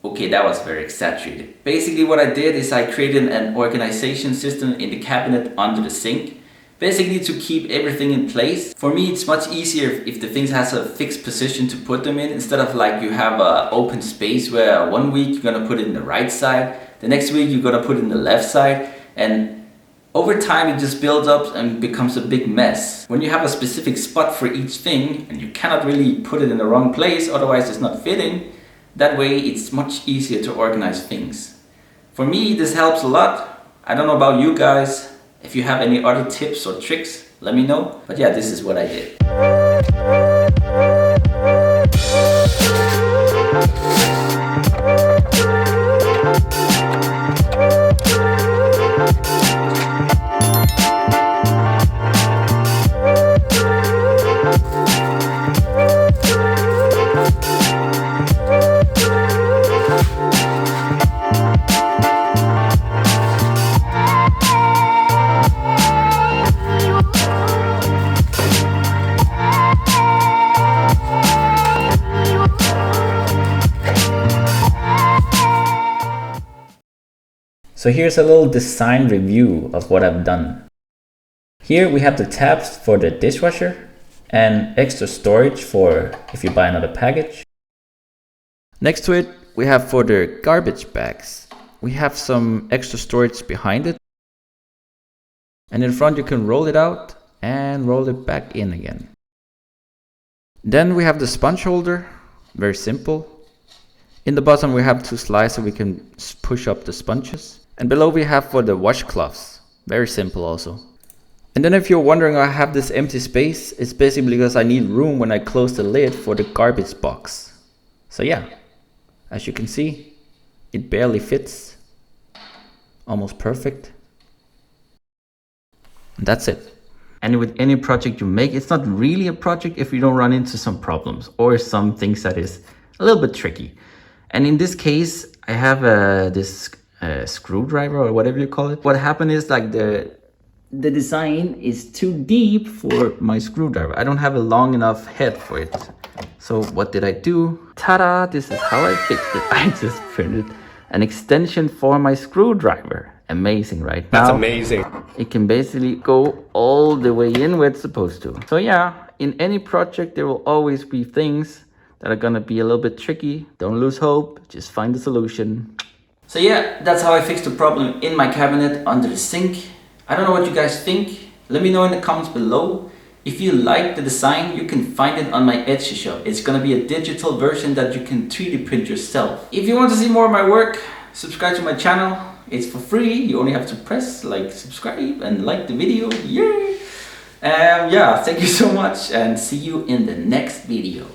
Okay, that was very exaggerated. Basically what I did is I created an organization system in the cabinet under the sink. Basically to keep everything in place. For me it's much easier if the things has a fixed position to put them in, instead of like you have an open space where one week you're gonna put it in the right side, the next week you're gonna put it in the left side, and over time it just builds up and becomes a big mess. When you have a specific spot for each thing and you cannot really put it in the wrong place, otherwise it's not fitting, that way it's much easier to organize things. For me this helps a lot. I don't know about you guys. If you have any other tips or tricks, let me know. But yeah, this is what I did. So here's a little design review of what I've done. Here we have the tabs for the dishwasher and extra storage for if you buy another package. Next to it, we have for the garbage bags. We have some extra storage behind it. And in front you can roll it out and roll it back in again. Then we have the sponge holder, very simple. In the bottom we have two slides so we can push up the sponges. And below we have for the washcloths, very simple also. And then if you're wondering why I have this empty space, it's basically because I need room when I close the lid for the garbage box. So yeah, as you can see, it barely fits, almost perfect. And that's it. And with any project you make, it's not really a project if you don't run into some problems or some things that is a little bit tricky. And in this case, I have this screwdriver or whatever you call it. What happened is like the design is too deep for my screwdriver. I don't have a long enough head for it. So what did I do? Ta-da! This is how I fixed it. I just printed an extension for my screwdriver. Amazing, right? That's now, amazing. It can basically go all the way in where it's supposed to. So yeah, in any project there will always be things that are gonna be a little bit tricky. Don't lose hope, just find the solution. So yeah, that's how I fixed the problem in my cabinet under the sink. I don't know what you guys think. Let me know in the comments below. If you like the design, you can find it on my Etsy shop. It's gonna be a digital version that you can 3D print yourself. If you want to see more of my work, subscribe to my channel. It's for free. You only have to press like, subscribe and like the video. Yeah, thank you so much and see you in the next video.